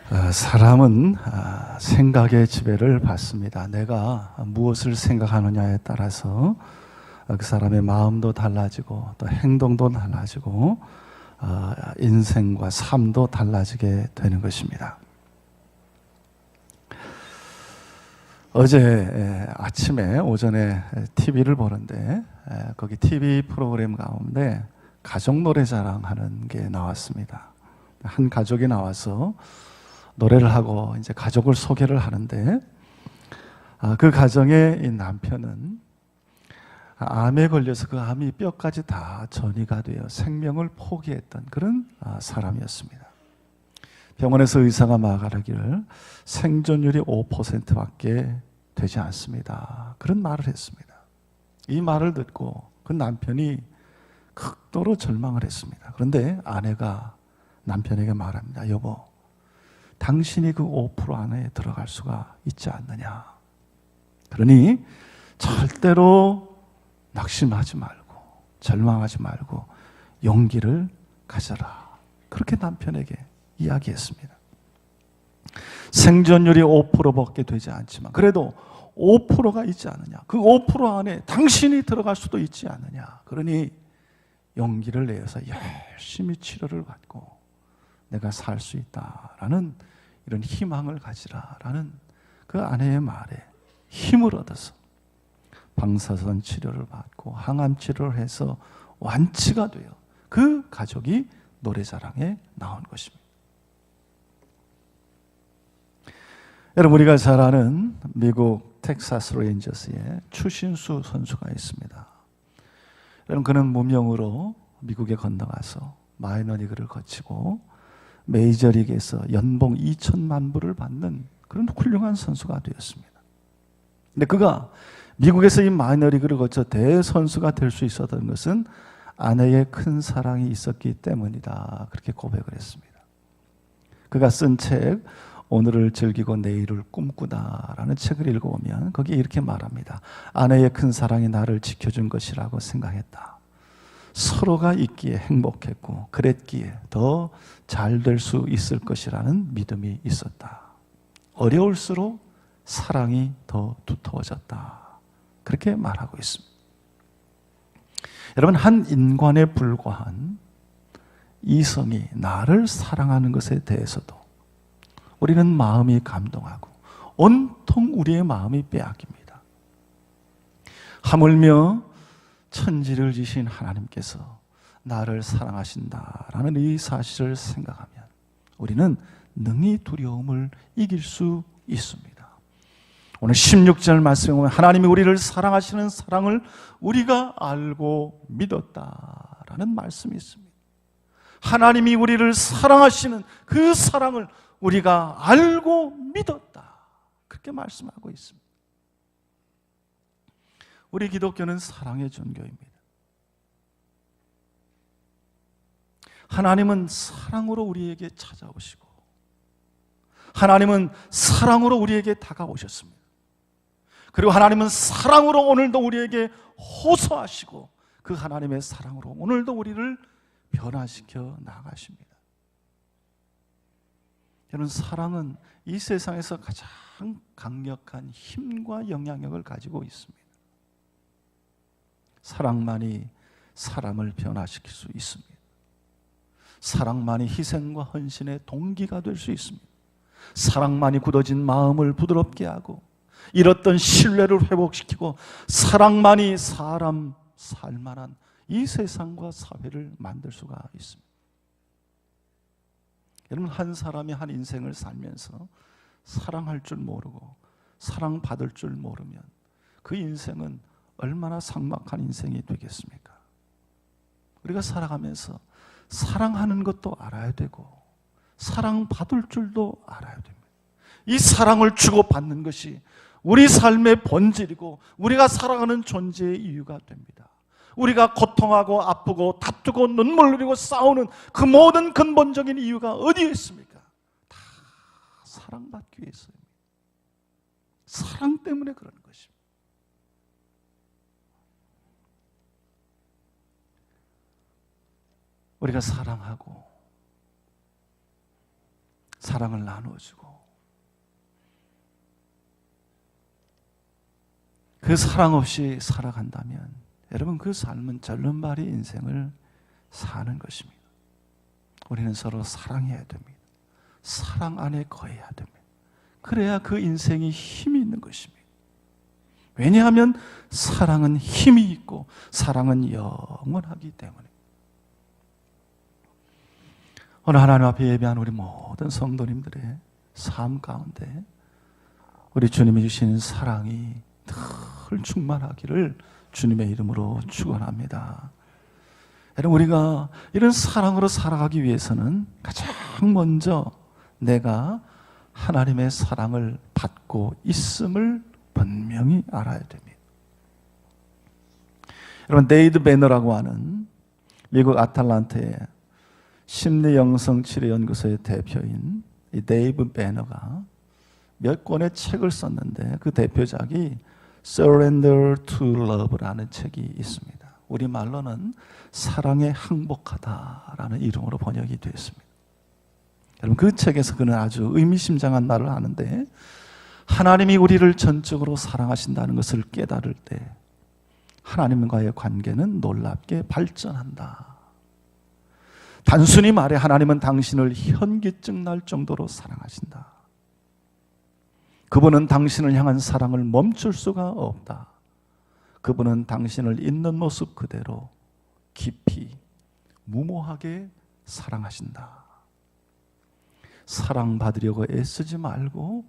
사람은 생각의 지배를 받습니다. 내가 무엇을 생각하느냐에 따라서 그 사람의 마음도 달라지고 또 행동도 달라지고 인생과 삶도 달라지게 되는 것입니다. 어제 아침에 오전에 TV를 보는데 거기 TV 프로그램 가운데 가족 노래자랑 하는 게 나왔습니다. 한 가족이 나와서 노래를 하고 이제 가족을 소개를 하는데 그 가정의 이 남편은 암에 걸려서 그 암이 뼈까지 다 전이가 되어 생명을 포기했던 그런 사람이었습니다. 병원에서 의사가 말하기를 생존율이 5%밖에 되지 않습니다. 그런 말을 했습니다. 이 말을 듣고 그 남편이 극도로 절망을 했습니다. 그런데 아내가 남편에게 말합니다. 여보, 당신이 그 5% 안에 들어갈 수가 있지 않느냐. 그러니 절대로 낙심하지 말고 절망하지 말고 용기를 가져라. 그렇게 남편에게 이야기했습니다. 생존율이 5%밖에 되지 않지만 그래도 5%가 있지 않느냐. 그 5% 안에 당신이 들어갈 수도 있지 않느냐. 그러니 용기를 내어서 열심히 치료를 받고 내가 살 수 있다라는 이런 희망을 가지라라는 그 아내의 말에 힘을 얻어서 방사선 치료를 받고 항암 치료를 해서 완치가 되어 그 가족이 노래자랑에 나온 것입니다. 여러분, 우리가 잘 아는 미국 텍사스 레인저스에 추신수 선수가 있습니다. 여러분, 그는 무명으로 미국에 건너가서 마이너리그를 거치고 메이저리그에서 연봉 2천만 불을 받는 그런 훌륭한 선수가 되었습니다. 근데 그가 미국에서 이 마이너리그를 거쳐 대선수가 될 수 있었던 것은 아내의 큰 사랑이 있었기 때문이다. 그렇게 고백을 했습니다. 그가 쓴 책 오늘을 즐기고 내일을 꿈꾸다라는 책을 읽어보면 거기에 이렇게 말합니다. 아내의 큰 사랑이 나를 지켜준 것이라고 생각했다. 서로가 있기에 행복했고 그랬기에 더 잘 될 수 있을 것이라는 믿음이 있었다. 어려울수록 사랑이 더 두터워졌다. 그렇게 말하고 있습니다. 여러분, 한 인간에 불과한 이성이 나를 사랑하는 것에 대해서도 우리는 마음이 감동하고 온통 우리의 마음이 빼앗깁니다. 하물며 천지를 지신 하나님께서 나를 사랑하신다라는 이 사실을 생각하면 우리는 능히 두려움을 이길 수 있습니다. 오늘 16절 말씀에 보면 하나님이 우리를 사랑하시는 사랑을 우리가 알고 믿었다라는 말씀이 있습니다. 하나님이 우리를 사랑하시는 그 사랑을 우리가 알고 믿었다. 그렇게 말씀하고 있습니다. 우리 기독교는 사랑의 종교입니다. 하나님은 사랑으로 우리에게 찾아오시고 하나님은 사랑으로 우리에게 다가오셨습니다. 그리고 하나님은 사랑으로 오늘도 우리에게 호소하시고 그 하나님의 사랑으로 오늘도 우리를 변화시켜 나가십니다. 여러분, 사랑은 이 세상에서 가장 강력한 힘과 영향력을 가지고 있습니다. 사랑만이 사람을 변화시킬 수 있습니다. 사랑만이 희생과 헌신의 동기가 될 수 있습니다. 사랑만이 굳어진 마음을 부드럽게 하고 잃었던 신뢰를 회복시키고 사랑만이 사람 살만한 이 세상과 사회를 만들 수가 있습니다. 여러분, 한 사람이 한 인생을 살면서 사랑할 줄 모르고 사랑받을 줄 모르면 그 인생은 얼마나 삭막한 인생이 되겠습니까? 우리가 살아가면서 사랑하는 것도 알아야 되고 사랑받을 줄도 알아야 됩니다. 이 사랑을 주고받는 것이 우리 삶의 본질이고 우리가 살아가는 존재의 이유가 됩니다. 우리가 고통하고 아프고 다투고 눈물 흘리고 싸우는 그 모든 근본적인 이유가 어디에 있습니까? 다 사랑받기 위해서입니다. 사랑 때문에 그러는 것입니다. 우리가 사랑하고 사랑을 나눠주고 그 사랑 없이 살아간다면 여러분 그 삶은 절름발이 인생을 사는 것입니다. 우리는 서로 사랑해야 됩니다. 사랑 안에 거해야 됩니다. 그래야 그 인생이 힘이 있는 것입니다. 왜냐하면 사랑은 힘이 있고 사랑은 영원하기 때문에. 오늘 하나님 앞에 예배한 우리 모든 성도님들의 삶 가운데 우리 주님이 주시는 사랑이 늘 충만하기를 주님의 이름으로 축원합니다. 여러분 우리가 이런 사랑으로 살아가기 위해서는 가장 먼저 내가 하나님의 사랑을 받고 있음을 분명히 알아야 됩니다. 여러분 데이드 베너라고 하는 미국 아틀란타의 심리영성치료연구소의 대표인 이 데이브 베너가 몇 권의 책을 썼는데 그 대표작이 Surrender to Love라는 책이 있습니다. 우리말로는 사랑에 항복하다라는 이름으로 번역이 되었습니다. 여러분 그 책에서 그는 아주 의미심장한 말을 하는데 하나님이 우리를 전적으로 사랑하신다는 것을 깨달을 때 하나님과의 관계는 놀랍게 발전한다. 단순히 말해 하나님은 당신을 현기증 날 정도로 사랑하신다. 그분은 당신을 향한 사랑을 멈출 수가 없다. 그분은 당신을 있는 모습 그대로 깊이 무모하게 사랑하신다. 사랑받으려고 애쓰지 말고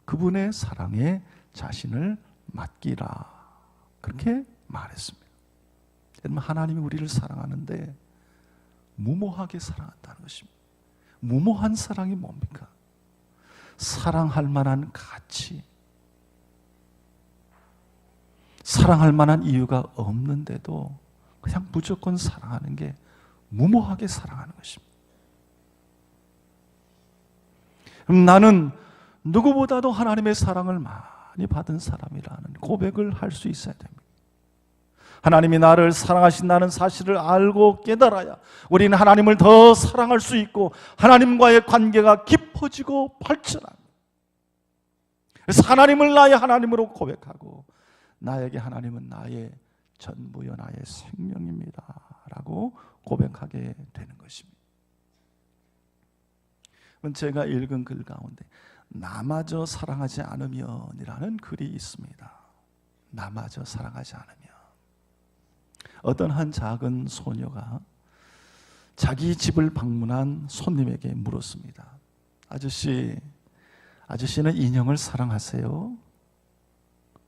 그분의 사랑에 자신을 맡기라. 그렇게 말했습니다. 여러분 하나님이 우리를 사랑하는데 무모하게 사랑한다는 것입니다. 무모한 사랑이 뭡니까? 사랑할 만한 가치, 사랑할 만한 이유가 없는데도 그냥 무조건 사랑하는 게 무모하게 사랑하는 것입니다. 나는 누구보다도 하나님의 사랑을 많이 받은 사람이라는 고백을 할 수 있어야 됩니다. 하나님이 나를 사랑하신다는 사실을 알고 깨달아야 우리는 하나님을 더 사랑할 수 있고 하나님과의 관계가 깊어지고 발전합니다. 그래서 하나님을 나의 하나님으로 고백하고 나에게 하나님은 나의 전부여 나의 생명입니다 라고 고백하게 되는 것입니다. 제가 읽은 글 가운데 나마저 사랑하지 않으면 이라는 글이 있습니다. 나마저 사랑하지 않으면. 어떤 한 작은 소녀가 자기 집을 방문한 손님에게 물었습니다. 아저씨는 인형을 사랑하세요?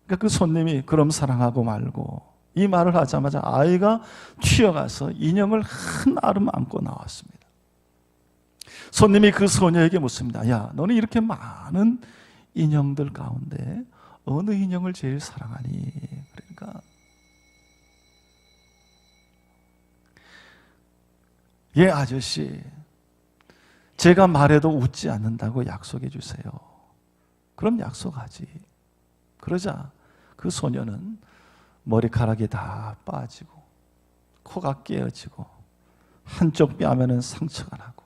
그러니까 그 손님이 그럼 사랑하고 말고 이 말을 하자마자 아이가 튀어가서 인형을 한 아름 안고 나왔습니다. 손님이 그 소녀에게 묻습니다. 야, 너는 이렇게 많은 인형들 가운데 어느 인형을 제일 사랑하니? 그러니까 예, 아저씨, 제가 말해도 웃지 않는다고 약속해 주세요. 그럼 약속하지. 그러자 그 소녀는 머리카락이 다 빠지고 코가 깨어지고 한쪽 뺨에는 상처가 나고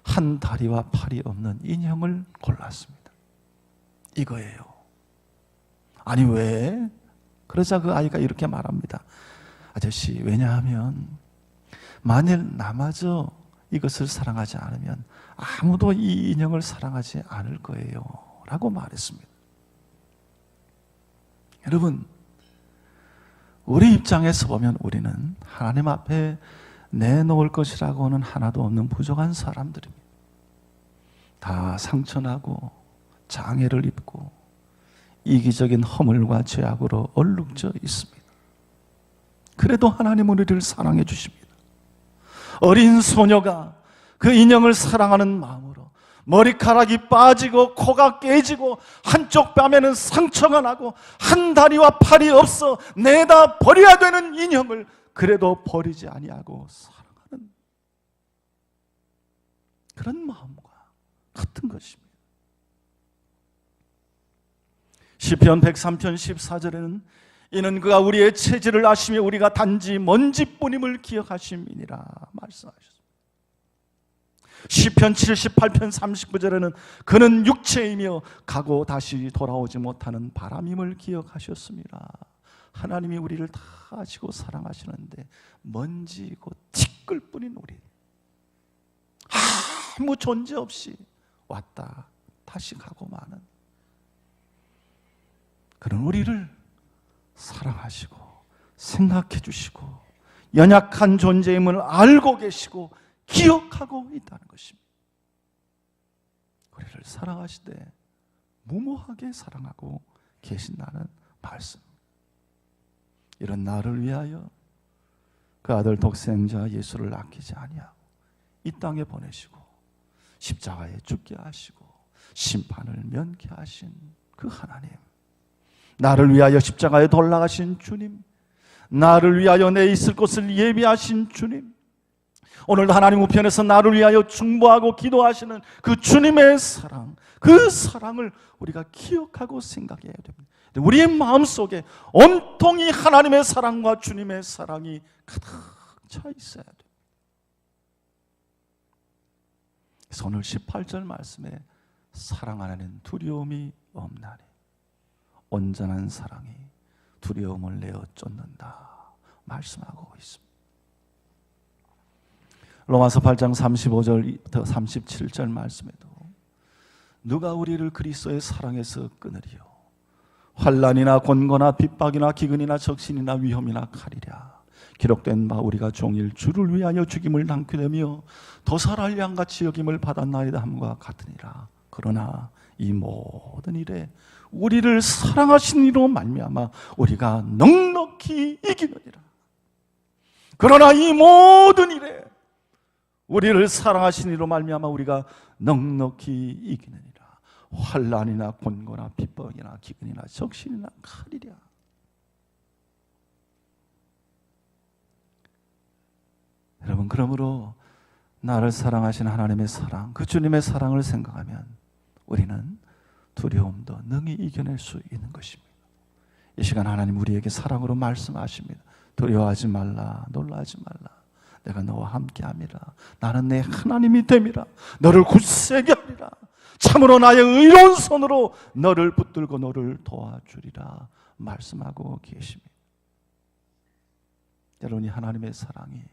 한 다리와 팔이 없는 인형을 골랐습니다. 이거예요. 아니 왜? 그러자 그 아이가 이렇게 말합니다. 아저씨, 왜냐하면 만일 나마저 이것을 사랑하지 않으면 아무도 이 인형을 사랑하지 않을 거예요 라고 말했습니다. 여러분, 우리 입장에서 보면 우리는 하나님 앞에 내놓을 것이라고는 하나도 없는 부족한 사람들입니다. 다 상처나고 장애를 입고 이기적인 허물과 죄악으로 얼룩져 있습니다. 그래도 하나님은 우리를 사랑해 주십니다. 어린 소녀가 그 인형을 사랑하는 마음으로 머리카락이 빠지고 코가 깨지고 한쪽 뺨에는 상처가 나고 한 다리와 팔이 없어 내다 버려야 되는 인형을 그래도 버리지 아니하고 사랑하는 그런 마음과 같은 것입니다. 시편 103편 14절에는 이는 그가 우리의 체질을 아시며 우리가 단지 먼지뿐임을 기억하심이니라 말씀하셨습니다. 시편 78편 39절에는 그는 육체이며 가고 다시 돌아오지 못하는 바람임을 기억하셨습니다. 하나님이 우리를 다 아시고 사랑하시는데 먼지고 티끌뿐인 우리, 아무 존재 없이 왔다 다시 가고 마는 그런 우리를 사랑하시고 생각해 주시고 연약한 존재임을 알고 계시고 기억하고 있다는 것입니다. 우리를 사랑하시되 무모하게 사랑하고 계신다는 말씀. 이런 나를 위하여 그 아들 독생자 예수를 아끼지 아니하고 이 땅에 보내시고 십자가에 죽게 하시고 심판을 면케 하신 그 하나님, 나를 위하여 십자가에 돌아가신 주님, 나를 위하여 내 있을 곳을 예비하신 주님, 오늘도 하나님 우편에서 나를 위하여 중보하고 기도하시는 그 주님의 사랑, 그 사랑을 우리가 기억하고 생각해야 됩니다. 우리의 마음속에 온통이 하나님의 사랑과 주님의 사랑이 가득 차 있어야 돼요. 그래서 오늘 18절 말씀에 사랑 안에는 두려움이 없나니 온전한 사랑이 두려움을 내어 쫓는다 말씀하고 있습니다. 로마서 8장 35절부터 37절 말씀에도 누가 우리를 그리스도의 사랑에서 끊으리요? 환난이나 곤고나 핍박이나 기근이나 적신이나 위험이나 칼이랴. 기록된 바 우리가 종일 주를 위하여 죽임을 당케 되며 도살할 양같이 여김을 받았나이다 함과 같으니라. 그러나 이 모든 일에 우리를 사랑하신 이로 말미암아 우리가 넉넉히 이기느니라. 그러나 이 모든 일에 우리를 사랑하신 이로 말미암아 우리가 넉넉히 이기느니라. 환난이나 곤고나 핍박이나 기근이나 적신이나 칼이랴. 여러분, 그러므로 나를 사랑하신 하나님의 사랑, 그 주님의 사랑을 생각하면 우리는 두려움도 능히 이겨낼 수 있는 것입니다. 이 시간 하나님 우리에게 사랑으로 말씀하십니다. 두려워하지 말라, 놀라지 말라. 내가 너와 함께함이라. 나는 내 하나님이 됨이라. 너를 굳세게 하리라. 참으로 나의 의로운 손으로 너를 붙들고 너를 도와주리라 말씀하고 계십니다. 여러분이 하나님의 사랑이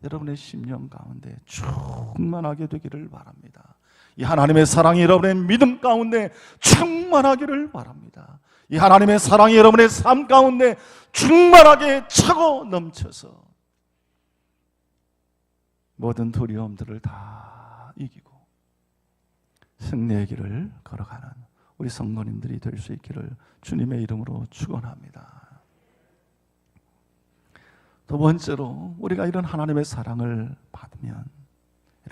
여러분의 심령 가운데 충만하게 되기를 바랍니다. 이 하나님의 사랑이 여러분의 믿음 가운데 충만하기를 바랍니다. 이 하나님의 사랑이 여러분의 삶 가운데 충만하게 차고 넘쳐서 모든 두려움들을 다 이기고 승리의 길을 걸어가는 우리 성도님들이 될 수 있기를 주님의 이름으로 축원합니다. 두 번째로 우리가 이런 하나님의 사랑을 받으면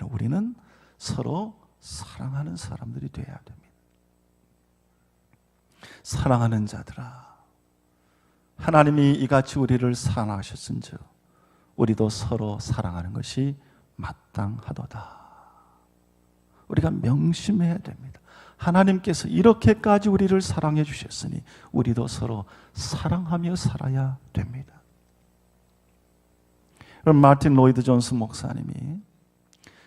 우리는 서로 사랑하는 사람들이 되어야 됩니다. 사랑하는 자들아, 하나님이 이같이 우리를 사랑하셨은즉 우리도 서로 사랑하는 것이 마땅하도다. 우리가 명심해야 됩니다. 하나님께서 이렇게까지 우리를 사랑해 주셨으니 우리도 서로 사랑하며 살아야 됩니다. 마틴 로이드 존스 목사님이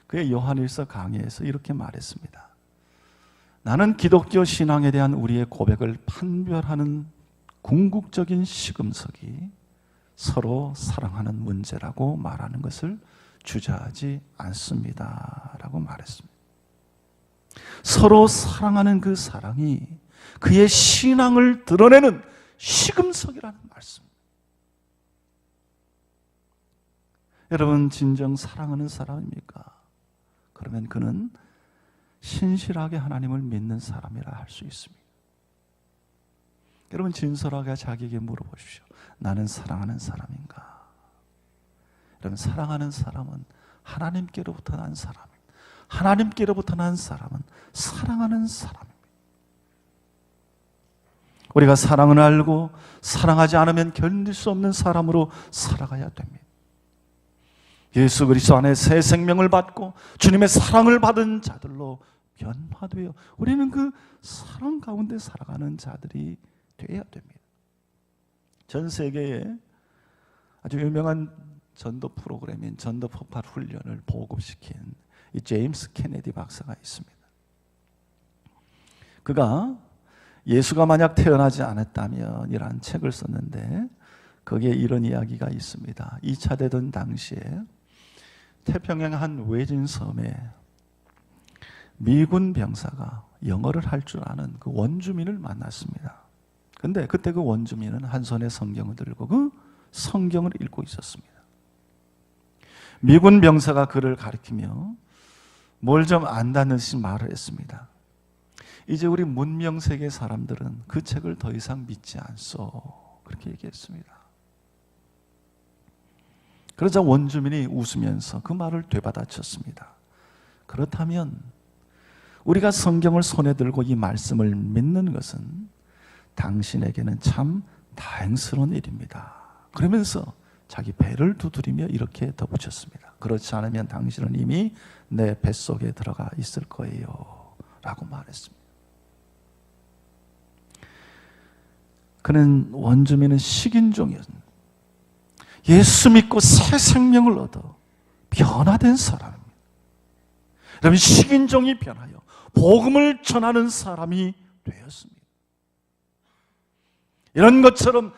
그의 요한일서 강의에서 이렇게 말했습니다. 나는 기독교 신앙에 대한 우리의 고백을 판별하는 궁극적인 시금석이 서로 사랑하는 문제라고 말하는 것을 주저하지 않습니다 라고 말했습니다. 서로 사랑하는 그 사랑이 그의 신앙을 드러내는 시금석이라는 말씀. 여러분, 진정 사랑하는 사람입니까? 그러면 그는 신실하게 하나님을 믿는 사람이라 할 수 있습니다. 여러분, 진솔하게 자기에게 물어보십시오. 나는 사랑하는 사람인가? 여러분, 사랑하는 사람은 하나님께로부터 난 사람입니다. 하나님께로부터 난 사람은 사랑하는 사람입니다. 우리가 사랑을 알고 사랑하지 않으면 견딜 수 없는 사람으로 살아가야 됩니다. 예수 그리스도 안에 새 생명을 받고 주님의 사랑을 받은 자들로 변화되어 우리는 그 사랑 가운데 살아가는 자들이 되어야 됩니다. 전 세계에 아주 유명한 전도 프로그램인 전도 폭발 훈련을 보급시킨 이 제임스 케네디 박사가 있습니다. 그가 예수가 만약 태어나지 않았다면 이라는 책을 썼는데 거기에 이런 이야기가 있습니다. 2차 대전 당시에 태평양 한 외진 섬에 미군 병사가 영어를 할 줄 아는 그 원주민을 만났습니다. 근데 그때 그 원주민은 한 손에 성경을 들고 그 성경을 읽고 있었습니다. 미군 병사가 그를 가리키며 뭘 좀 안다는 듯이 말을 했습니다. 이제 우리 문명세계 사람들은 그 책을 더 이상 믿지 않소. 그렇게 얘기했습니다. 그러자 원주민이 웃으면서 그 말을 되받아쳤습니다. 그렇다면 우리가 성경을 손에 들고 이 말씀을 믿는 것은 당신에게는 참 다행스러운 일입니다. 그러면서 자기 배를 두드리며 이렇게 덧붙였습니다. 그렇지 않으면 당신은 이미 내 뱃속에 들어가 있을 거예요 라고 말했습니다. 그는 원주민은 식인종이었습니다. 예수 믿고 새 생명을 얻어 변화된 사람입니다. 여러분, 식인종이 변하여 복음을 전하는 사람이 되었습니다. 이런 것처럼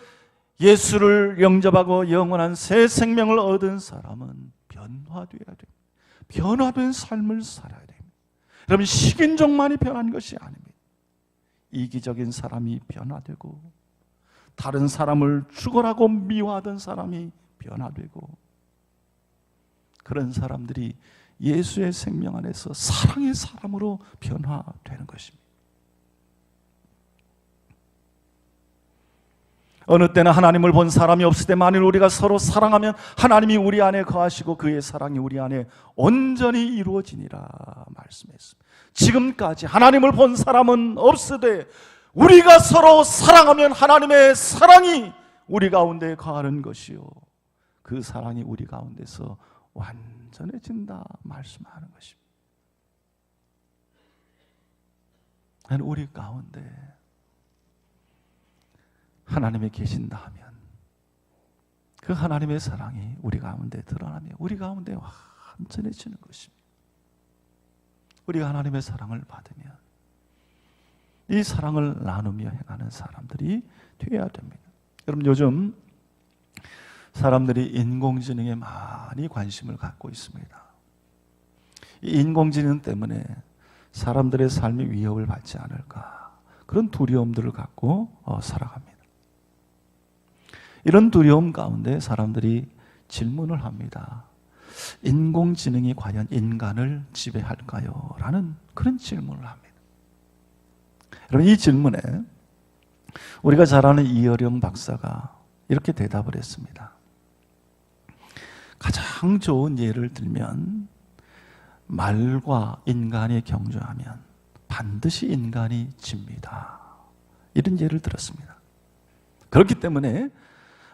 예수를 영접하고 영원한 새 생명을 얻은 사람은 변화되어야 됩니다. 변화된 삶을 살아야 됩니다. 여러분, 식인종만이 변한 것이 아닙니다. 이기적인 사람이 변화되고 다른 사람을 죽어라고 미워하던 사람이 변화되고 그런 사람들이 예수의 생명 안에서 사랑의 사람으로 변화되는 것입니다. 어느 때나 하나님을 본 사람이 없을 때 만일 우리가 서로 사랑하면 하나님이 우리 안에 거하시고 그의 사랑이 우리 안에 온전히 이루어지니라 말씀했습니다. 지금까지 하나님을 본 사람은 없으되 우리가 서로 사랑하면 하나님의 사랑이 우리 가운데 거하는 것이요 그 사랑이 우리 가운데서 완전해진다 말씀하는 것입니다. 우리 가운데 하나님이 계신다 하면 그 하나님의 사랑이 우리 가운데 드러나며 우리 가운데 완전해지는 것입니다. 우리가 하나님의 사랑을 받으면 이 사랑을 나누며 행하는 사람들이 되어야 됩니다. 여러분, 요즘 사람들이 인공지능에 많이 관심을 갖고 있습니다. 이 인공지능 때문에 사람들의 삶이 위협을 받지 않을까 그런 두려움들을 갖고 살아갑니다. 이런 두려움 가운데 사람들이 질문을 합니다. 인공지능이 과연 인간을 지배할까요? 라는 그런 질문을 합니다. 여러분, 이 질문에 우리가 잘 아는 이어령 박사가 이렇게 대답을 했습니다. 가장 좋은 예를 들면 말과 인간이 경주하면 반드시 인간이 집니다. 이런 예를 들었습니다. 그렇기 때문에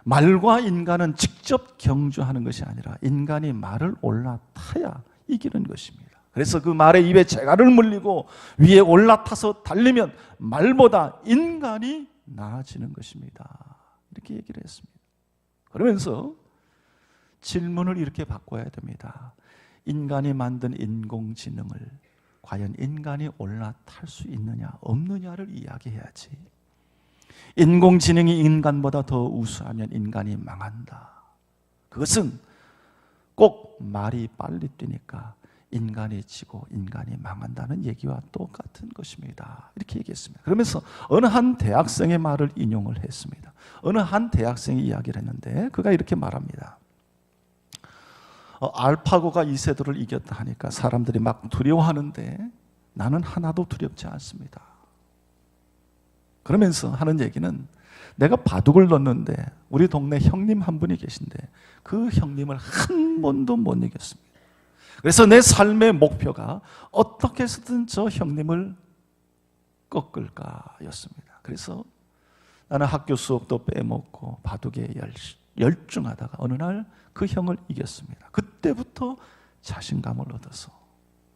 말과 인간은 직접 경주하는 것이 아니라 인간이 말을 올라타야 이기는 것입니다. 그래서 그 말의 입에 재갈을 물리고 위에 올라타서 달리면 말보다 인간이 나아지는 것입니다. 이렇게 얘기를 했습니다. 그러면서 질문을 이렇게 바꿔야 됩니다. 인간이 만든 인공지능을 과연 인간이 올라탈 수 있느냐 없느냐를 이야기해야지. 인공지능이 인간보다 더 우수하면 인간이 망한다. 그것은 꼭 말이 빨리 뛰니까 인간이 지고 인간이 망한다는 얘기와 똑같은 것입니다. 이렇게 얘기했습니다. 그러면서 어느 한 대학생의 말을 인용을 했습니다. 어느 한 대학생이 이야기를 했는데 그가 이렇게 말합니다. 알파고가 이세돌을 이겼다 하니까 사람들이 막 두려워하는데 나는 하나도 두렵지 않습니다. 그러면서 하는 얘기는 내가 바둑을 넣었는데 우리 동네 형님 한 분이 계신데 그 형님을 한 번도 못 이겼습니다. 그래서 내 삶의 목표가 어떻게 해서든 저 형님을 꺾을까 였습니다. 그래서 나는 학교 수업도 빼먹고 바둑에 열중하다가 어느 날 그 형을 이겼습니다. 그때부터 자신감을 얻어서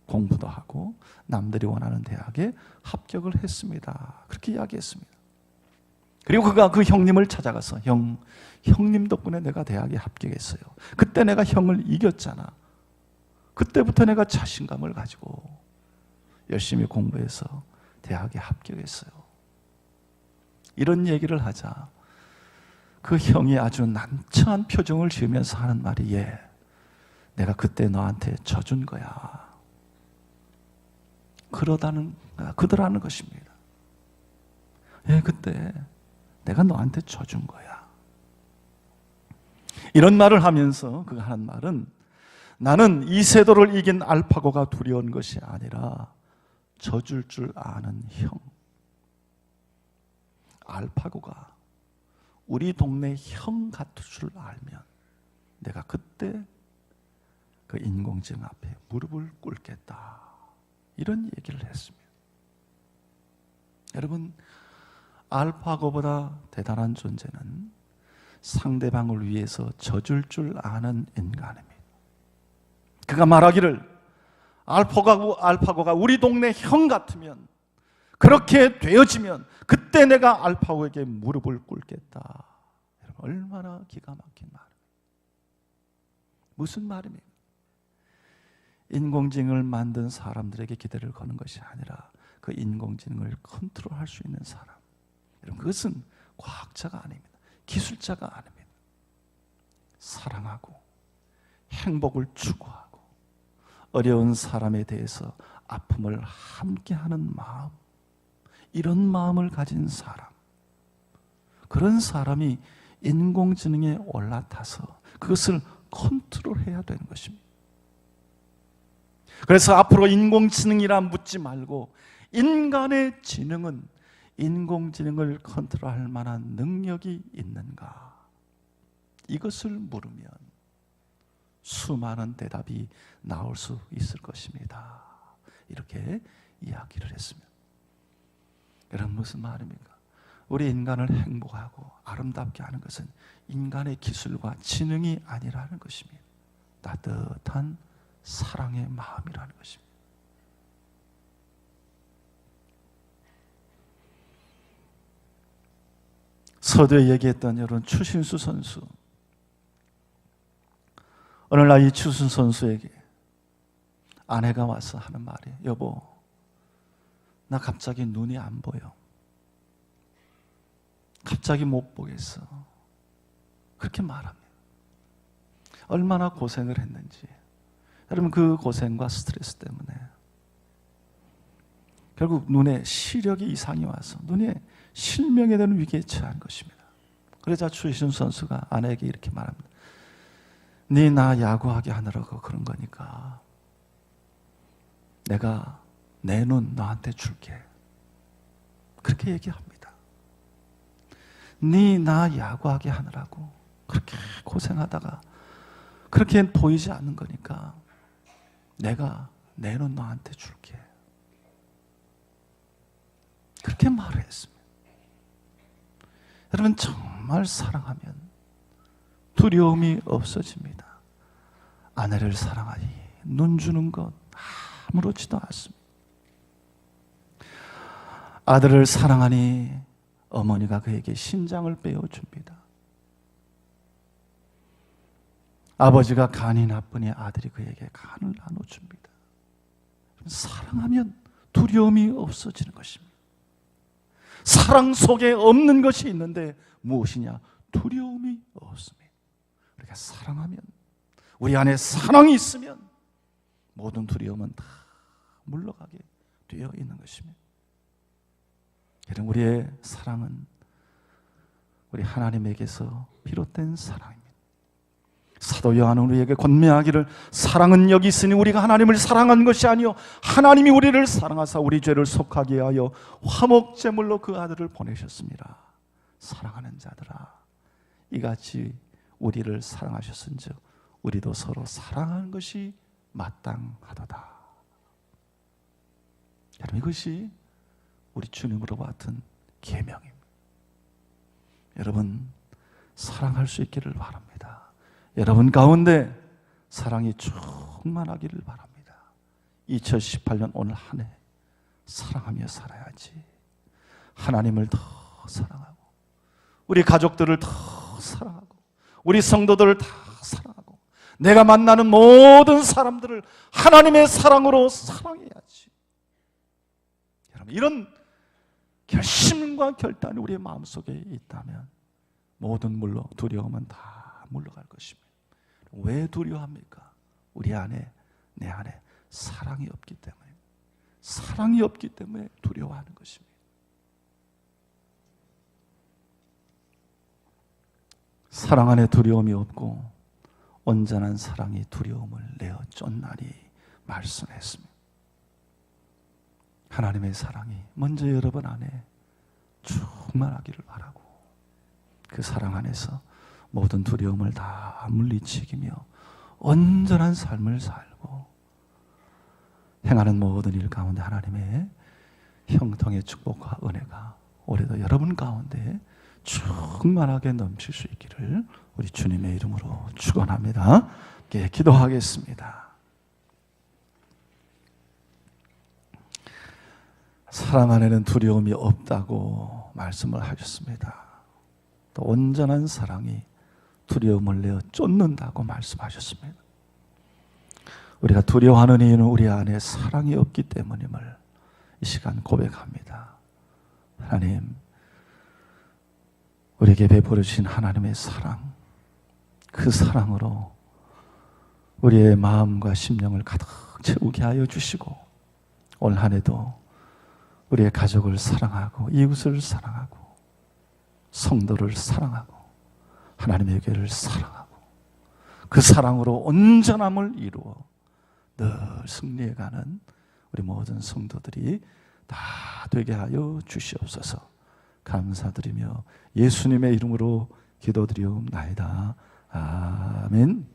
공부도 하고 남들이 원하는 대학에 합격을 했습니다. 그렇게 이야기했습니다. 그리고 그가 그 형님을 찾아가서 형님 덕분에 내가 대학에 합격했어요. 그때 내가 형을 이겼잖아. 그때부터 내가 자신감을 가지고 열심히 공부해서 대학에 합격했어요. 이런 얘기를 하자 그 형이 아주 난처한 표정을 지으면서 하는 말이, 예, 내가 그때 너한테 져준 거야. 그러라는 것입니다. 예, 그때 내가 너한테 져준 거야. 이런 말을 하면서 그가 하는 말은, 나는 이세돌을 이긴 알파고가 두려운 것이 아니라 져줄 줄 아는 형. 알파고가 우리 동네 형 같을 줄 알면 내가 그때 그 인공지능 앞에 무릎을 꿇겠다. 이런 얘기를 했습니다. 여러분, 알파고보다 대단한 존재는 상대방을 위해서 져줄 줄 아는 인간입니다. 그가 말하기를, 알파고가 우리 동네 형 같으면, 그렇게 되어지면 그때 내가 알파고에게 무릎을 꿇겠다. 여러분, 얼마나 기가 막힌 말입니다. 무슨 말입니까? 인공지능을 만든 사람들에게 기대를 거는 것이 아니라 그 인공지능을 컨트롤할 수 있는 사람. 여러분, 그것은 과학자가 아닙니다. 기술자가 아닙니다. 사랑하고 행복을 추구하고 어려운 사람에 대해서 아픔을 함께하는 마음, 이런 마음을 가진 사람, 그런 사람이 인공지능에 올라타서 그것을 컨트롤해야 되는 것입니다. 그래서 앞으로 인공지능이라 묻지 말고 인간의 지능은 인공지능을 컨트롤할 만한 능력이 있는가? 이것을 물으면 수많은 대답이 나올 수 있을 것입니다. 이렇게 이야기를 했습니다. 여러분, 무슨 말입니까? 우리 인간을 행복하고 아름답게 하는 것은 인간의 기술과 지능이 아니라는 것입니다. 따뜻한 사랑의 마음이라는 것입니다. 서두에 얘기했던 여러분, 추신수 선수. 어느 날 이 추신수 선수에게 아내가 와서 하는 말이, 여보, 나 갑자기 눈이 안 보여. 갑자기 못 보겠어. 그렇게 말합니다. 얼마나 고생을 했는지. 여러분, 그 고생과 스트레스 때문에 결국 눈에 시력이 이상이 와서 눈에 실명에 대한 위기에 처한 것입니다. 그러자 추신수 선수가 아내에게 이렇게 말합니다. 네 나 야구하게 하느라고 그런 거니까 내가 내 눈 너한테 줄게. 그렇게 얘기합니다. 네 나 야구하게 하느라고 그렇게 고생하다가 그렇게 보이지 않는 거니까 내가 내 눈 너한테 줄게. 그렇게 말을 했습니다. 여러분, 정말 사랑하면 두려움이 없어집니다. 아내를 사랑하니 눈 주는 것 아무렇지도 않습니다. 아들을 사랑하니 어머니가 그에게 신장을 빼어줍니다. 아버지가 간이 나쁘니 아들이 그에게 간을 나눠줍니다. 사랑하면 두려움이 없어지는 것입니다. 사랑 속에 없는 것이 있는데 무엇이냐? 두려움이 없습니다. 우리가 사랑하면, 우리 안에 사랑이 있으면 모든 두려움은 다 물러가게 되어 있는 것입니다. 여러분, 우리의 사랑은 우리 하나님에게서 비롯된 사랑입니다. 사도 요한은 우리에게 권면하기를, 사랑은 여기 있으니 우리가 하나님을 사랑한 것이 아니요 하나님이 우리를 사랑하사 우리 죄를 속하게 하여 화목제물로 그 아들을 보내셨습니다. 사랑하는 자들아, 이같이 우리를 사랑하셨은즉 우리도 서로 사랑하는 것이 마땅하도다. 여러분, 이것이 우리 주님으로 받은 계명입니다. 여러분, 사랑할 수 있기를 바랍니다. 여러분 가운데 사랑이 충만하기를 바랍니다. 2018년 오늘 한 해 사랑하며 살아야지. 하나님을 더 사랑하고 우리 가족들을 더 사랑하고 우리 성도들을 다 사랑하고 내가 만나는 모든 사람들을 하나님의 사랑으로 사랑해야지. 여러분, 이런 결심과 결단이 우리의 마음속에 있다면 모든 두려움은 다 물러갈 것입니다. 왜 두려워합니까? 우리 안에, 내 안에 사랑이 없기 때문에, 사랑이 없기 때문에 두려워하는 것입니다. 사랑 안에 두려움이 없고 온전한 사랑이 두려움을 내어 쫓나니 말씀했습니다. 하나님의 사랑이 먼저 여러분 안에 충만하기를 바라고, 그 사랑 안에서 모든 두려움을 다 물리치기며 온전한 삶을 살고 행하는 모든 일 가운데 하나님의 형통의 축복과 은혜가 올해도 여러분 가운데 충만하게 넘칠 수 있기를 우리 주님의 이름으로 축원합니다. 함께 기도하겠습니다. 사랑 안에는 두려움이 없다고 말씀을 하셨습니다. 또 온전한 사랑이 두려움을 내어 쫓는다고 말씀하셨습니다. 우리가 두려워하는 이유는 우리 안에 사랑이 없기 때문임을 이 시간 고백합니다. 하나님, 우리에게 베풀어 주신 하나님의 사랑, 그 사랑으로 우리의 마음과 심령을 가득 채우게 하여 주시고, 올 한 해도 우리의 가족을 사랑하고 이웃을 사랑하고 성도를 사랑하고 하나님의 교회를 사랑하고 그 사랑으로 온전함을 이루어 늘 승리해가는 우리 모든 성도들이 다 되게 하여 주시옵소서. 감사드리며 예수님의 이름으로 기도드리옵나이다. 아멘.